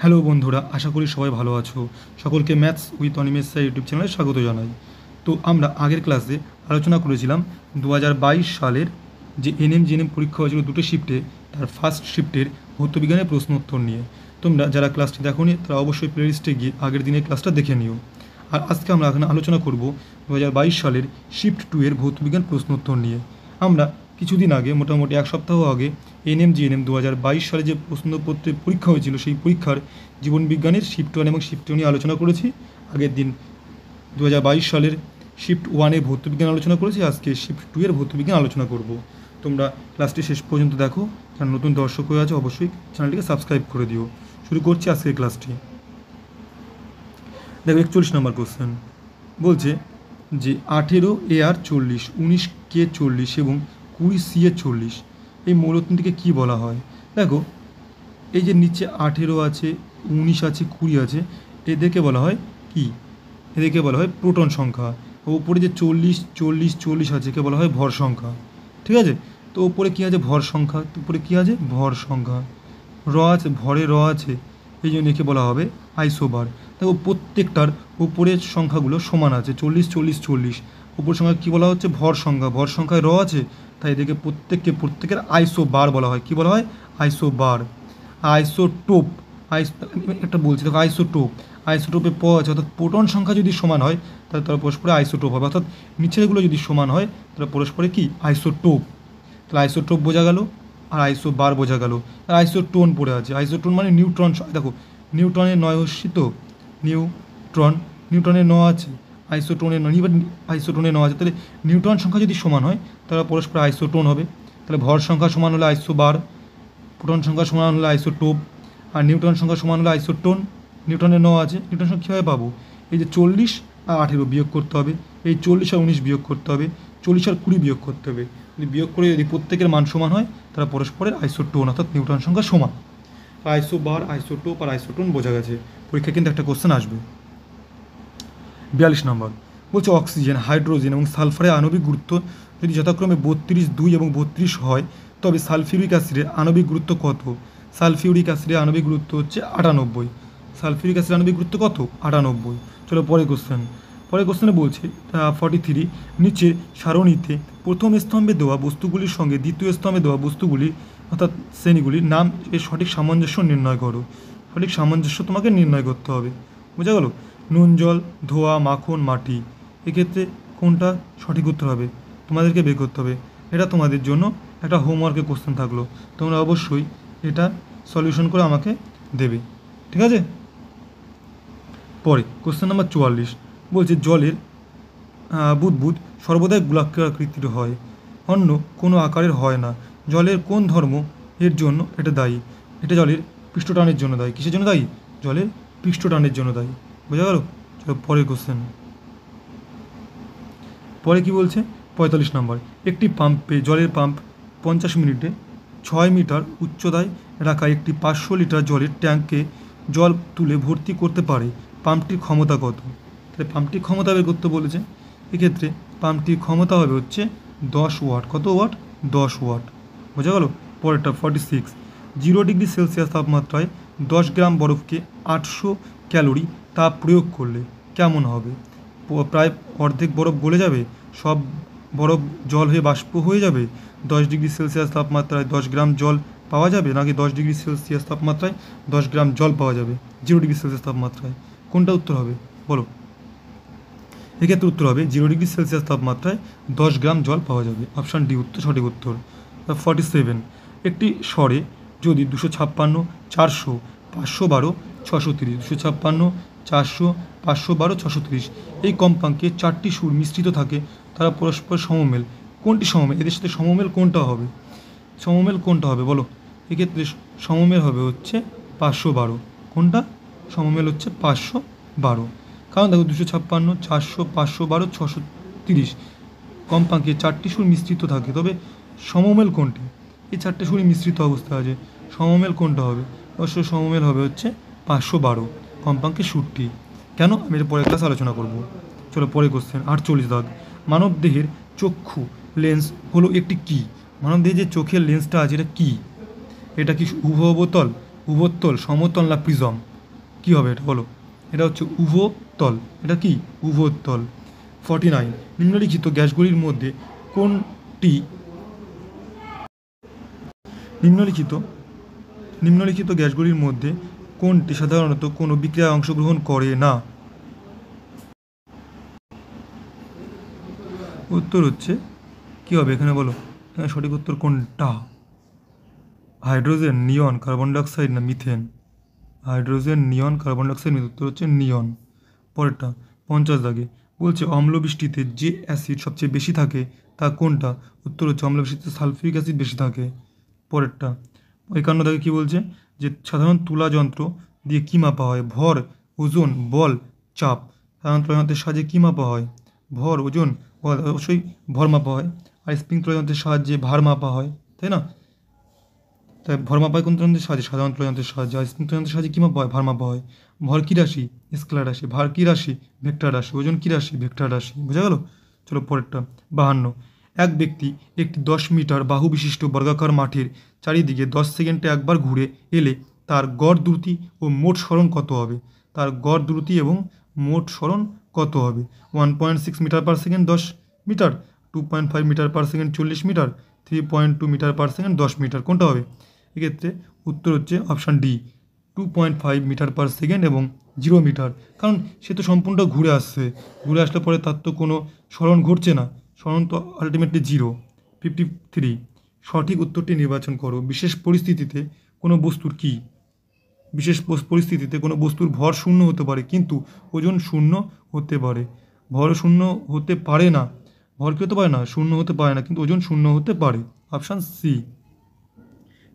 Hello বন্ধুরা, আশা করি সবাই ভালো আছো। সকলকে maths with Animesh sir YouTube চ্যানেলে স্বাগত জানাই। তো আমরা আগের ক্লাসে আলোচনা করেছিলাম 2022 সালের যে জিএনএম পরীক্ষা হয়েছিল দুটো শিফটে, তার ফার্স্ট শিফটের ভৌতবিজ্ঞানের প্রশ্ন উত্তর নিয়ে। তোমরা যারা ক্লাসটি দেখোনি তারা অবশ্যই প্লেলিস্টে গিয়ে আগের দিনের ক্লাসটা দেখে নিও। আর আজকে আমরা এখানে আলোচনা করব 2022 সালের শিফট 2 এর ভৌতবিজ্ঞান প্রশ্ন উত্তর নিয়ে। আমরা কিছুদিন আগে, মোটামুটি এক সপ্তাহ আগে, জিএনএম 2022 সালে যে প্রশ্নপত্রের পরীক্ষা হয়েছিল সেই পরীক্ষার জীবনবিজ্ঞানের শিফট 1 এবং শিফট 2 নিয়ে আলোচনা করেছি। আগের দিন 2022 সালের শিফট 1-এ ভৌতবিজ্ঞান আলোচনা করেছি, আজকে শিফট 2 এর ভৌতবিজ্ঞান আলোচনা করব। তোমরা ক্লাসটি শেষ পর্যন্ত দেখো, যারা নতুন দর্শক হয়ে আছে অবশ্যই চ্যানেলটিকে সাবস্ক্রাইব করে দিও। শুরু করছি আজকের ক্লাসটি। দেখো 41 নম্বর কোশ্চেন বলছে যে 18 AR 40, 19K 40 এবং 20CA 40 এই মৌলতিনটিকে কী বলা হয়? দেখো, এই যে নিচে 18 আছে, 19 আছে, 20 আছে, এদেরকে বলা হয় কি? এদেরকে বলা হয় প্রোটন সংখ্যা। ওপরে যে 40 40 40 আছে একে বলা হয় ভর সংখ্যা। ঠিক আছে? তো ওপরে কী আছে? ভর সংখ্যা। তো উপরে কী আছে? ভর সংখ্যা। আছে, ভরে আছে, এই জন্য একে বলা হবে আইসোবার। দেখো প্রত্যেকটার উপরের সংখ্যাগুলো সমান আছে, 40 40 40। উপর সংখ্যা কী বলা হচ্ছে? ভর সংখ্যা। ভর সংখ্যায় আছে, তাই এদেরকে প্রত্যেকের আইসোবার বলা হয়। কী বলা হয়? আইসোবার। আইসোটোপ, একটা বলছি দেখো, আইসোটোপে আছে, অর্থাৎ প্রোটন সংখ্যা যদি সমান হয় তাহলে তারা পরস্পরে আইসোটোপ হবে, অর্থাৎ নিচেরগুলো যদি সমান হয় তাহলে পরস্পরে কি? আইসোটোপ। তাহলে আইসোটোপ বোঝা গেল, আর আইসোবার বোঝা গেল। আর আইসোটোন পড়ে আছে। আইসোটোন মানে নিউট্রন। দেখো নিউটনের নয় হস্যিত, নিউটনের ন আছে, আইসোটোনের ন, এবার আইসোটোনের ন আছে, তাহলে নিউট্রন সংখ্যা যদি সমান হয় তাহলে পরস্পর আইসোটোন হবে। তাহলে ভর সংখ্যা সমান হলে আইসোবার, প্রোটন সংখ্যা সমান হলে আইসোটোপ, আর নিউটন সংখ্যা সমান হলে আইসোটোন। নিউটনের ন আছে, নিউটন সংখ্যা কীভাবে পাবো? এই যে 40 আর 18 বিয়োগ করতে হবে, এই 40 আর 19 বিয়োগ করতে হবে, 40 আর 20 বিয়োগ করতে হবে। যদি বিয়োগ করে যদি প্রত্যেকের মান সমান হয় তারা পরস্পরের আইসোটোন, অর্থাৎ নিউটন সংখ্যা সমান। আইসোবার, আইসোটোপ আর আইসোটোন বোঝা গেছে। পরীক্ষা কিন্তু একটা কোশ্চেন আসবে। 42 নম্বর বলছে অক্সিজেন, হাইড্রোজেন এবং সালফারের আণবিক গুরুত্ব যদি যথাক্রমে 32, 2 এবং 32 হয়, তবে সালফিউরিক অ্যাসিডের আণবিক গুরুত্ব কত? সালফিউরিক অ্যাসিডের আণবিক গুরুত্ব হচ্ছে 98। সালফিউরিক অ্যাসিডের আণবিক গুরুত্ব কত? 98। চলো পরের কোশ্চেনে বলছে 43, নিচের সারণীতে প্রথম স্তম্ভে দেওয়া বস্তুগুলির সঙ্গে দ্বিতীয় স্তম্ভে দেওয়া বস্তুগুলি অর্থাৎ শ্রেণীগুলির নাম এর সঠিক সামঞ্জস্য নির্ণয় করো। সঠিক সামঞ্জস্য তোমাকে নির্ণয় করতে হবে। বোঝা গেল? নুন, জল, ধোয়া, মাখন, মাটি, এক্ষেত্রে কোনটা সঠিক উত্তর হবে তোমাদেরকে বের করতে হবে। এটা তোমাদের জন্য একটা হোমওয়ার্কের কোশ্চেন থাকলো, তোমরা অবশ্যই এটা সলিউশন করে আমাকে দেবে। ঠিক আছে? পরে কোশ্চেন নাম্বার 44 বলছে জলের বুদবুদ সর্বদাই গোলাকার আকৃতির হয়, অন্য কোনো আকারের হয় না। জলের কোন ধর্ম এর জন্য এটা দায়ী? এটা জলের পৃষ্ঠটানের জন্য দায়ী। কিসের জন্য দায়ী? জলের পৃষ্ঠটানের জন্য দায়ী। বোঝা গেল? চলো পরের কোশ্চেন। পরে কি বলছে? 45 নম্বর, একটি পাম্পে জলের পাম্প 50 মিনিটে 6 মিটার উচ্চতায় রাখা একটি 500 লিটার জলের ট্যাঙ্কে জল তুলে ভর্তি করতে পারে। পাম্পটির ক্ষমতা কত? তাহলে পাম্পটির ক্ষমতা বের করতে বলেছে। এক্ষেত্রে পাম্পটির ক্ষমতা হবে হচ্ছে 10 ওয়াট। কত ওয়াট? 10 ওয়াট। বোঝা গেল? পরেরটা 46, 0 ডিগ্রি সেলসিয়াস তাপমাত্রায় 10 গ্রাম বরফকে 800 ক্যালোরি তাপ প্রয়োগ করলে কেমন হবে? প্রায় অর্ধেক বরফ গলে যাবে, সব বরফ জল হয়ে বাষ্প হয়ে যাবে। 10 ডিগ্রি সেলসিয়াস তাপমাত্রায় 10 গ্রাম জল পাওয়া যাবে, নাকি 10 ডিগ্রি সেলসিয়াস তাপমাত্রায় 10 গ্রাম জল পাওয়া যাবে 0 ডিগ্রি সেলসিয়াস তাপমাত্রায়? কোনটা উত্তর হবে বলো? এক্ষেত্রে উত্তর হবে 0 ডিগ্রি সেলসিয়াস তাপমাত্রায় 10 গ্রাম জল পাওয়া যাবে। অপশান ডি উত্তর সঠিক উত্তর। 47, একটি স্বরে যদি 256, 400, 512, 630, 256, 400, 512, 630 এই কম্পাঙ্কে 4টি সুর মিশ্রিত থাকে, তারা পরস্পর সমমেল। কোনটি সমমেল? এদের সাথে সমমেল কোনটা হবে? সমমেল কোনটা হবে বলো? এক্ষেত্রে সমমেল হবে হচ্ছে 512। কোনটা সমমেল? হচ্ছে 512। কারণ দেখো 256, 400, 512, 630 কম্পাঙ্কে 4টি সুর মিশ্রিত থাকে, তবে সমমেল কোনটি? এই 4টে সুরই মিশ্রিত অবস্থা আছে, সমমেল কোনটা হবে? অবশ্যই সমমেল হবে হচ্ছে 512 কম্পাঙ্কের সুরটি। কেন? আমি এটা পরের ক্লাস আলোচনা করব। চলো পরে কোশ্চেন 48 দাগ, মানব দেহের চক্ষু লেন্স হলো একটি কী? মানব দেহের যে চোখের লেন্সটা আছে এটা কী? এটা কি উভবতল, উভতল, সমতল না প্রিজম? কী হবে এটা বলো? এটা হচ্ছে উভতল। এটা কি? উভতল। 49, নিম্নলিখিত গ্যাসগুলির মধ্যে কোনটি নিম্নলিখিত নিম্নলিখিত গ্যাসগুলির মধ্যে কোনটি সাধারণত কোনো বিক্রিয়ায় অংশগ্রহণ করে না? উত্তর হচ্ছে কী হবে এখানে বলো? এখানে সঠিক উত্তর কোনটা? হাইড্রোজেন, নিয়ন, কার্বন ডাইঅক্সাইড না মিথেন? হাইড্রোজেন, নিয়ন, কার্বন ডাইঅক্সাইড, উত্তর হচ্ছে নিয়ন। পরেরটা 50 দাগে বলছে অম্লবৃষ্টিতে যে অ্যাসিড সবচেয়ে বেশি থাকে তা কোনটা? উত্তর হচ্ছে অম্লবৃষ্টিতে সালফিউরিক অ্যাসিড বেশি থাকে। পরেরটা 51 দাগে কী বলছে? যে সাধারণ তুলা যন্ত্র দিয়ে কী মাপা হয়? ভর, ওজন, বল, চাপ। সাধারণ তুলা যন্ত্রের সাহায্যে কী মাপা হয়? ভর, ওজন, বল, অবশ্যই ভর মাপা হয়। আর স্প্রিং তুলা যন্ত্রের সাহায্যে ভার মাপা হয়, তাই না? তাই ভর মাপা হয় কোন যন্ত্রের সাহায্যে? সাধারণ তুলা যন্ত্রের সাহায্যে। আর স্প্রিং তুলা যন্ত্রের সাহায্যে কী মাপা হয়? ভার মাপা হয়। ভর কী রাশি? স্কেলার রাশি। ভার কী রাশি? ভেক্টর রাশি। ওজন কী রাশি? ভেক্টর রাশি। বোঝা গেল? চলো পরেরটা 52, এক ব্যক্তি একটি 10 মিটার বাহু বিশিষ্ট বর্গাকার মাঠের চারিদিকে 10 সেকেন্ডে একবার ঘুরে এলে তার গড় দ্রুতি ও মোট সরণ কত হবে? তার গড় দ্রুতি এবং মোট সরণ কত হবে? 1.6 meter per second 10 meter, 2.5 meter per second 40 meter, 3.2 meter per second 10 meter. কোনটা হবে? এক্ষেত্রে উত্তর হচ্ছে option D, 2.5 meter per second এবং 0 মিটার। কারণ সে তো সম্পূর্ণটা ঘুরে আসছে, ঘুরে আসলে পরে তার তো কোনো সরণ ঘটছে না, সরণ তো আলটিমেটলি 0। 53, সঠিক উত্তরটি নির্বাচন করো। বিশেষ পরিস্থিতিতে কোনো বস্তুর কি? বিশেষ পরিস্থিতিতে কোনো বস্তুর ভর শূন্য হতে পারে কিন্তু ওজন শূন্য হতে পারে। ভর শূন্য হতে পারে না, ভর কী হতে পারে না? শূন্য হতে পারে না, কিন্তু ওজন শূন্য হতে পারে। Option C.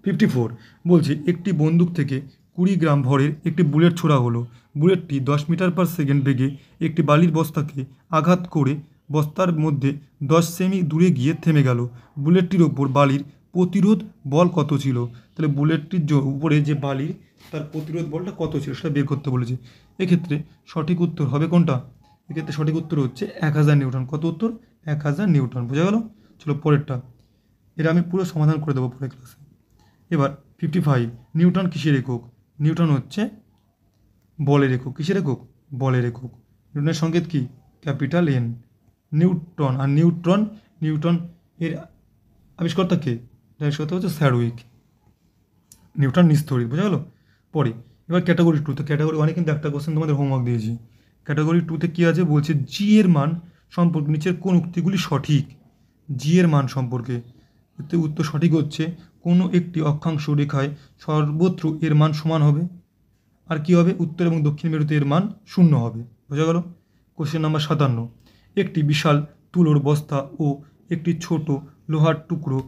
54 বলছে একটি বন্দুক থেকে 20 গ্রাম ভরের একটি বুলেট ছোড়া হলো। বুলেটটি 10 মিটার পার সেকেন্ড বেগে একটি বালির বস্তাকে আঘাত করে বস্তার মধ্যে 10 সেমি দূরে গিয়ে থেমে গেল। বুলেটটির ওপর বালির প্রতিরোধ বল কত ছিল? তাহলে বুলেটটির উপরে যে বালি, তার প্রতিরোধ বলটা কত ছিল সেটা বের করতে বলেছে। এক্ষেত্রে সঠিক উত্তর হবে কোনটা? এক্ষেত্রে সঠিক উত্তর হচ্ছে 1000 নিউটন। কত উত্তর? 1000 নিউটন। বোঝা গেল? চলো পরেরটা, এটা আমি পুরো সমাধান করে দেবো পরের ক্লাসে। এবার 55, নিউটন কিসের একক? নিউটন হচ্ছে বলের একক। কিসের একক? বলের একক। নিউটনের সংকেত কি? Capital N. নিউটন আর নিউট্রন, নিউটন এর আবিষ্কর্তা কে? আবিষ্কর্তা হচ্ছে স্যাডউইক। নিউটন নিস্তড়িৎ। বোঝা গেল? পরে এবার ক্যাটাগরি 2। তো ক্যাটাগরি 1-এ কিন্তু একটা কোশ্চেন তোমাদের হোমওয়ার্ক দিয়েছি। ক্যাটাগরি 2-তে কী আছে? বলছে জি এর মান সম্পর্কে নিচের কোন উক্তিগুলি সঠিক? জি এর মান সম্পর্কে এতে উত্তর সঠিক হচ্ছে কোনো একটি অক্ষাংশ রেখায় সর্বত্র এর মান সমান হবে। আর কি হবে? উত্তর এবং দক্ষিণ মেরুতে এর মান 0 হবে। বোঝা গেল? কোশ্চেন নাম্বার 57, একটি বিশাল তুলোর বস্তা ও একটি ছোট লোহার টুকরো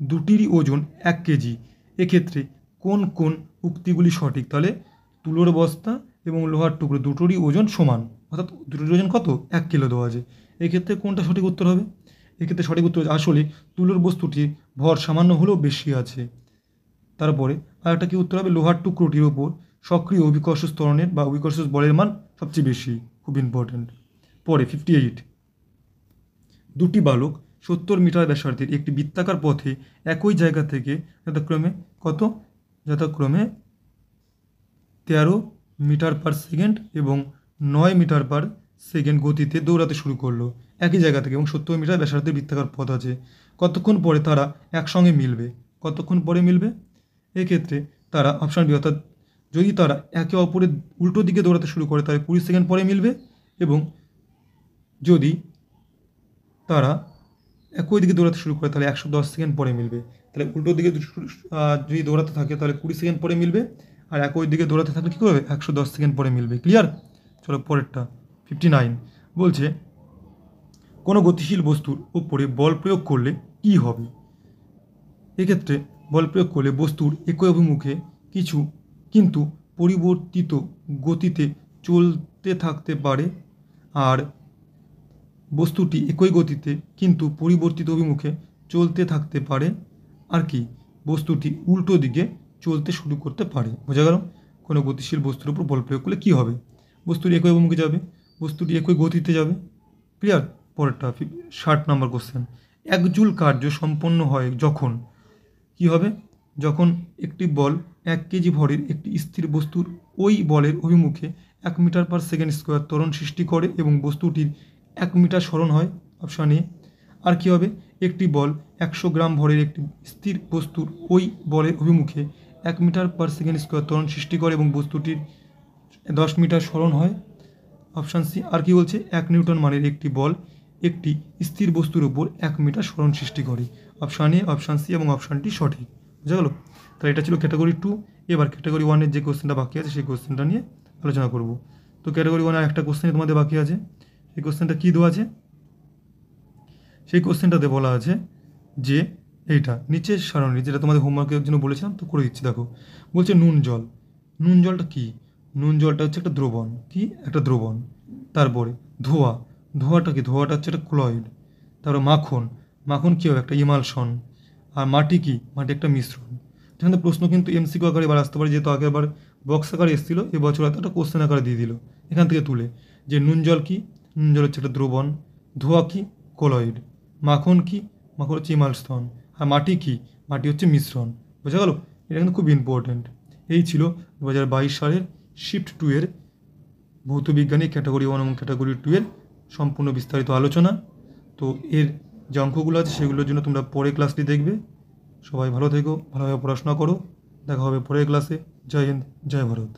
দুটিরই ওজন 1 কেজি। এক্ষেত্রে কোন কোন উক্তিগুলি সঠিক? তাহলে তুলোর বস্তা এবং লোহার টুকরো দুটোরই ওজন সমান, অর্থাৎ দুটোর ওজন কত? 1 কিলো দেওয়া আছে। এক্ষেত্রে কোনটা সঠিক উত্তর হবে? এক্ষেত্রে সঠিক উত্তর আসলে তুলোর বস্তুটির ভর সামান্য হলেও বেশি আছে। তারপরে আরেকটা কি উত্তর হবে? লোহার টুকরোটির ওপর সক্রিয় অভিকর্ষ ত্বরণের বা অভিকর্ষ বলের মান সবচেয়ে বেশি। খুব ইম্পর্ট্যান্ট। পরে 58, দুটি বালক 70 মিটার ব্যাসার্ধের একটি বৃত্তাকার পথে একই জায়গা থেকে যথাক্রমে কত? যথাক্রমে 13 মিটার পার সেকেন্ড এবং 9 মিটার পার সেকেন্ড গতিতে দৌড়াতে শুরু করলো একই জায়গা থেকে, এবং 70 মিটার ব্যাসার্ধের বৃত্তাকার পথ আছে। কতক্ষণ পরে তারা একসঙ্গে মিলবে? কতক্ষণ পরে মিলবে? এক্ষেত্রে তারা অপশান বি, অর্থাৎ যদি তারা একে অপরের উল্টো দিকে দৌড়াতে শুরু করে তাহলে 20 সেকেন্ড পরে মিলবে, এবং যদি তারা একই দিকে দৌড়াতে শুরু করে তাহলে 110 সেকেন্ড পরে মিলবে। তাহলে উল্টো দিকে যদি দৌড়াতে থাকে তাহলে 20 সেকেন্ড পরে মিলবে, আর একই দিকে দৌড়াতে থাকলে কী করবে? 110 সেকেন্ড পরে মিলবে। ক্লিয়ার? চলো পরেরটা 59 বলছে কোনো গতিশীল বস্তুর উপরে বল প্রয়োগ করলে কী হবে? এক্ষেত্রে বল প্রয়োগ করলে বস্তুর একই অভিমুখে কিন্তু পরিবর্তিত গতিতে চলতে থাকতে পারে, আর বস্তুটি একই গতিতে কিন্তু পরিবর্তিত অভিমুখে চলতে থাকতে পারে, আর কি? বস্তুটি উল্টো দিকে চলতে শুরু করতে পারে। বোঝা গেল? কোনো গতিশীল বস্তুর উপর বল প্রয়োগ করলে কী হবে? বস্তুটি একই অভিমুখে যাবে, বস্তুটি একই গতিতে যাবে। ক্লিয়ার? পরেরটা 60 নম্বর কোশ্চেন, এক জুল কার্য সম্পন্ন হয় যখন কী হবে? যখন একটি বল 1 কেজি ভরের একটি স্থির বস্তুর ওই বলের অভিমুখে 1 মিটার পার সেকেন্ড স্কোয়ার ত্বরণ সৃষ্টি করে এবং বস্তুটির 1 মিটার সরণ হয়। Option A. আর কী হবে, একটি বল 100 গ্রাম ভরের একটি স্থির বস্তুর ওই বলের অভিমুখে 1 মিটার পার সেকেন্ড স্কোয়ার ত্বরণ সৃষ্টি করে এবং বস্তুটির 10 মিটার সরণ হয়। Option C. আর কি বলছে, 1 নিউটন মানের একটি বল একটি স্থির বস্তুর উপর 1 মিটার সরণ সৃষ্টি করে। অপশান এ, অপশান সি এবং অপশানটি সঠিক। বুঝা গেল? তাহলে এটা ছিল ক্যাটাগরি 2। এবার ক্যাটাগরি 1-এর যে কোশ্চেনটা বাকি আছে সেই কোশ্চেনটা নিয়ে আলোচনা করব। তো ক্যাটাগরি 1-এর একটা কোশ্চেনই তোমাদের বাকি আছে। সেই কোশ্চেনটা কী দেওয়া আছে? সেই কোশ্চেনটাতে বলা আছে যে এইটা নিচের সারণী, যেটা তোমাদের হোমওয়ার্কের জন্য বলেছিলাম, তো করে দিচ্ছি। দেখো, বলছে নুন জল। নুন জলটা কী? নুন জলটা হচ্ছে একটা দ্রবণ। কি? একটা দ্রবণ। তারপরে ধোঁয়া। ধোঁয়াটা কি? ধোঁয়াটা হচ্ছে একটা ক্লোরাইড। তারপরে মাখন। মাখন কী হবে? একটা ইমালশন। আর মাটি কি? মাটি একটা মিশ্রণ। এখানে প্রশ্ন কিন্তু এমসিকিউ আকারে এবার আসতে পারে, যেহেতু আগেরবার বক্স আকারে এসেছিল, এবছর একটা কোশ্চেন আকারে দিয়ে দিল এখান থেকে তুলে, যে নুন জল কি? নুন জল হচ্ছে একটা দ্রবণ। ধোঁয়া কি? ক্লোরাইড। মাখন কি? মাখন হচ্ছে ইমালশন। আর মাটি কি? মাটি হচ্ছে মিশ্রণ। বোঝা গেল? এটা কিন্তু খুব ইম্পর্টেন্ট। এই ছিল 2022 সালের শিফট 2 এর ভৌতবিজ্ঞানী ক্যাটাগরি 1 এবং ক্যাটাগরি 2 এর সম্পূর্ণ বিস্তারিত আলোচনা। তো এর যে অঙ্কগুলো আছে সেগুলোর জন্য তোমরা পরে ক্লাসটি দেখবে। সবাই ভালো থেকো, ভালোভাবে পড়াশোনা করো। দেখা হবে পরের ক্লাসে। জয় হিন্দ, জয় ভারত।